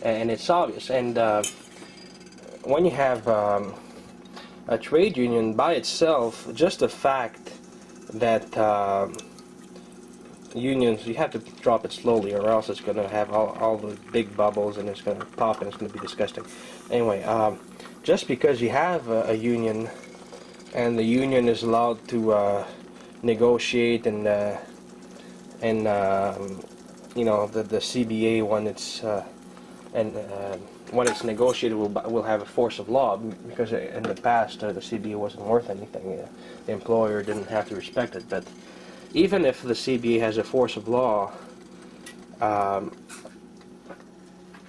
and it's obvious. And when you have a trade union by itself, just the fact that unions, you have to drop it slowly or else it's going to have all the big bubbles and it's going to pop and it's going to be disgusting. Anyway, just because you have a union and the union is allowed to negotiate and you know, the CBA when it's when it's negotiated will have a force of law, because in the past the CBA wasn't worth anything. The employer didn't have to respect it. But even if the CBA has a force of law,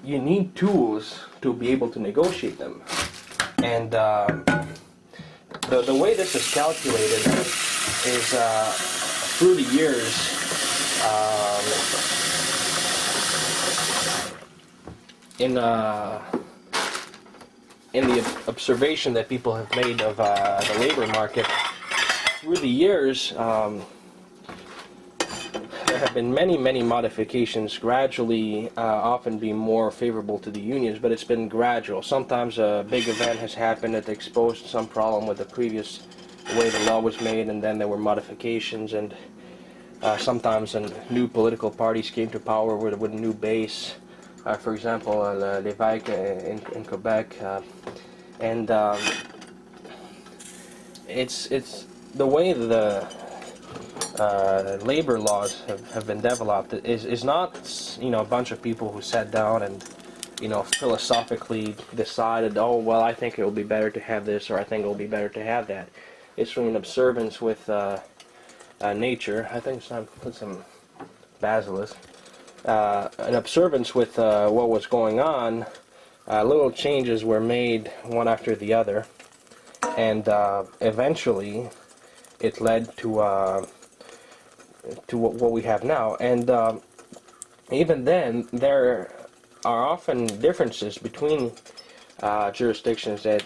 you need tools to be able to negotiate them. And the way this is calculated is through the years. In the observation that people have made of the labor market through the years, there have been many modifications, gradually often being more favorable to the unions, but it's been gradual. Sometimes a big event has happened that exposed some problem with the previous way the law was made, and then there were modifications, and sometimes new political parties came to power with a new base. For example, Lévesque in Quebec, and it's the way the labor laws have been developed is not, you know, a bunch of people who sat down and, you know, philosophically decided, oh well, I think it will be better to have this, or I think it will be better to have that. It's from an observance with nature. I think it's time to put some basilisk. An observance with what was going on. Little changes were made one after the other, and eventually it led to what we have now. And even then, there are often differences between jurisdictions that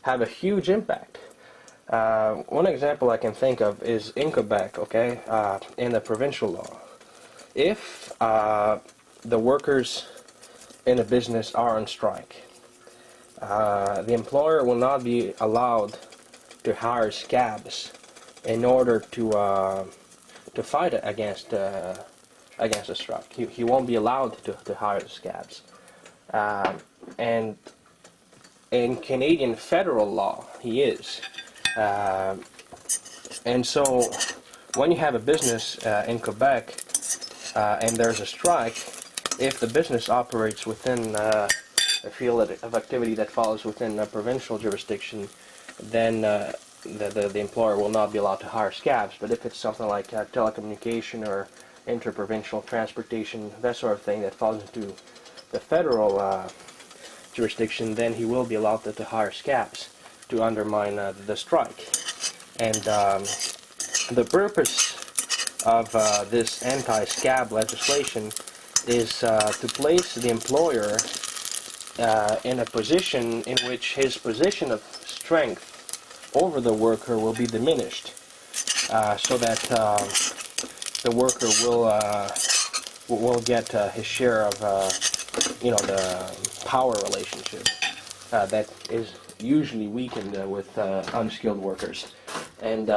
have a huge impact. One example I can think of is in Quebec, okay, in the provincial law. If the workers in a business are on strike, the employer will not be allowed to hire scabs in order to fight against a strike. He won't be allowed to hire scabs. And in Canadian federal law, he is. And so when you have a business in Quebec, and there's a strike, if the business operates within a field of activity that falls within a provincial jurisdiction, then the employer will not be allowed to hire scabs. But if it's something like telecommunication or interprovincial transportation, that sort of thing that falls into the federal jurisdiction, then he will be allowed to hire scabs to undermine the strike. And the purpose of this anti-scab legislation is to place the employer in a position in which his position of strength over the worker will be diminished, so that the worker will get his share of you know, the power relationship that is usually weakened with unskilled workers. And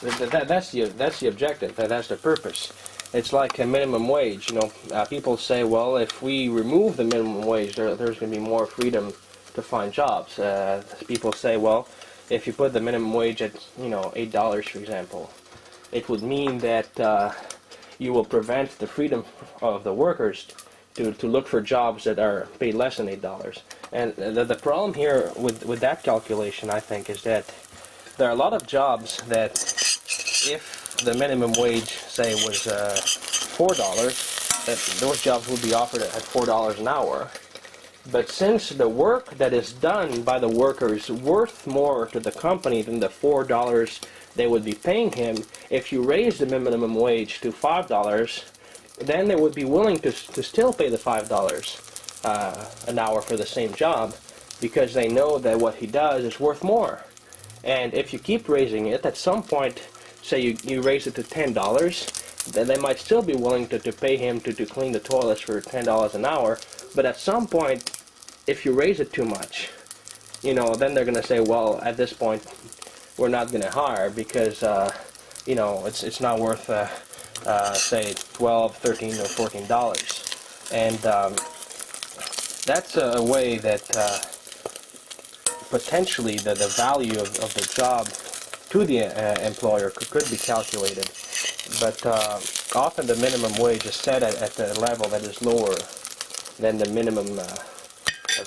that's the objective. That's the purpose. It's like a minimum wage. You know, people say, well, if we remove the minimum wage, there's going to be more freedom to find jobs. People say, well, if you put the minimum wage at, you know, $8, for example, it would mean that you will prevent the freedom of the workers to look for jobs that are paid less than $8. And the problem here with that calculation, I think, is that there are a lot of jobs that, if the minimum wage, say, was $4, that those jobs would be offered at $4 an hour. But since the work that is done by the worker is worth more to the company than the $4 they would be paying him, if you raise the minimum wage to $5, then they would be willing to still pay the $5 an hour for the same job, because they know that what he does is worth more. And if you keep raising it, at some point, say you raise it to $10, they might still be willing to pay him to clean the toilets for $10 an hour, but at some point, if you raise it too much, then they're going to say, well, at this point, we're not going to hire because, it's not worth, say, $12, $13, or $14. And that's a way that potentially the value of the job to the employer could be calculated. But often the minimum wage is set at the level that is lower than the minimum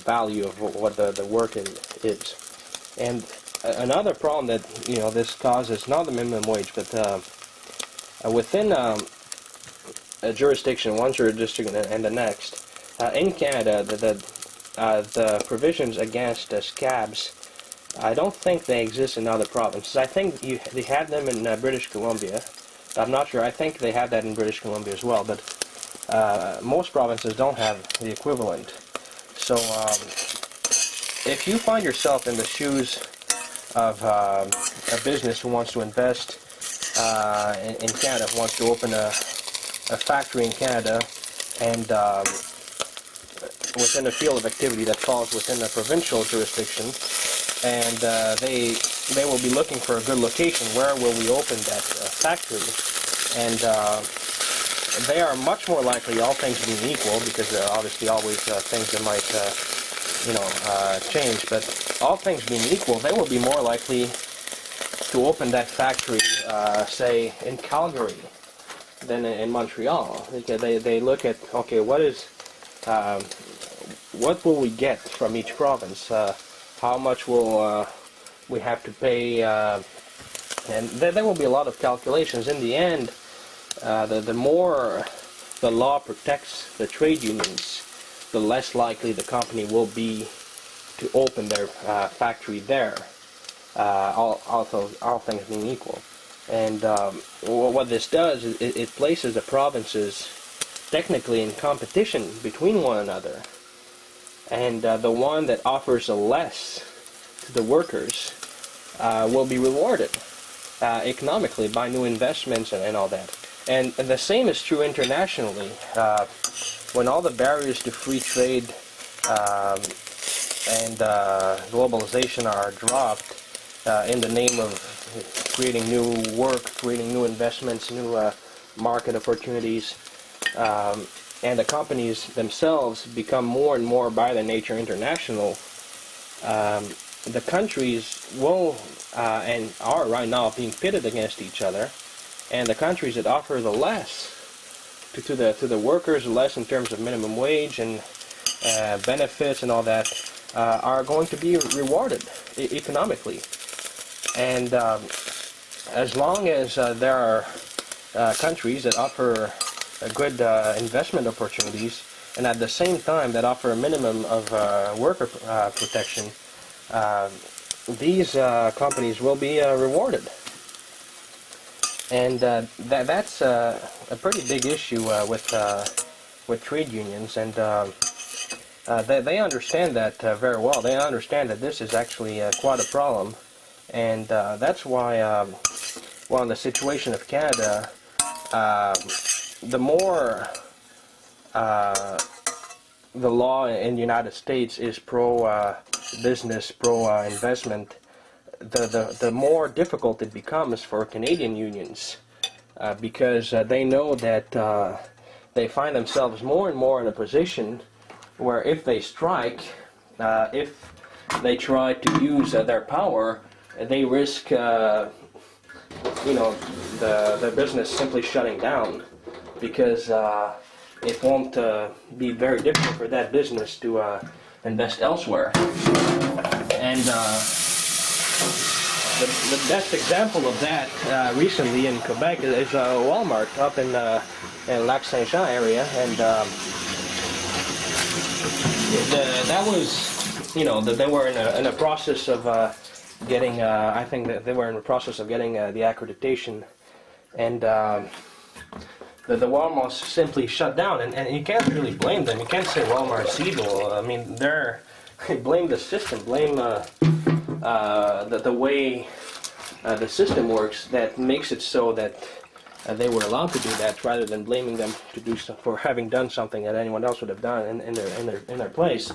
value of what the work is. And another problem that this causes, not the minimum wage, but within a jurisdiction, one jurisdiction and the next, in Canada, the provisions against scabs, I don't think they exist in other provinces. I think they have them in British Columbia. I'm not sure. I think they have that in British Columbia as well, but most provinces don't have the equivalent. So if you find yourself in the shoes of a business who wants to invest in Canada, who wants to open a factory in Canada, and within a field of activity that falls within a provincial jurisdiction, and they will be looking for a good location. Where will we open that factory? And they are much more likely, all things being equal, because there are obviously always things that might change, but all things being equal, they will be more likely to open that factory, say, in Calgary than in Montreal. They look at, okay, what will we get from each province? How much will we have to pay? And there will be a lot of calculations. In the end, the more the law protects the trade unions, the less likely the company will be to open their factory there, all things being equal. And what this does is it places the provinces technically in competition between one another. And the one that offers the less to the workers will be rewarded economically by new investments and all that. And the same is true internationally. When all the barriers to free trade and globalization are dropped in the name of creating new work, creating new investments, new market opportunities, and the companies themselves become more and more by their nature international, the countries will and are right now being pitted against each other, and the countries that offer the less to the workers, less in terms of minimum wage and benefits and all that, are going to be rewarded economically. And as long as there are countries that offer good investment opportunities, and at the same time that offer a minimum of worker protection, these companies will be rewarded. And that's a pretty big issue with trade unions, and they understand that very well. They understand that this is actually quite a problem, and that's why, well, in the situation of Canada, the more the law in the United States is pro-business, pro-investment, the more difficult it becomes for Canadian unions, because they know that they find themselves more and more in a position where if they strike, if they try to use their power, they risk the business simply shutting down, because it won't be very difficult for that business to invest elsewhere. And the best example of that recently in Quebec is Walmart up in Lac Saint-Jean area, and that was, they were in a process of getting, I think that they were in the process of getting the accreditation, and the Walmart simply shut down, and you can't really blame them. You can't say Walmart's evil. I mean, blame the system, blame the way the system works that makes it so that they were allowed to do that, rather than blaming them to do so, for having done something that anyone else would have done in their place.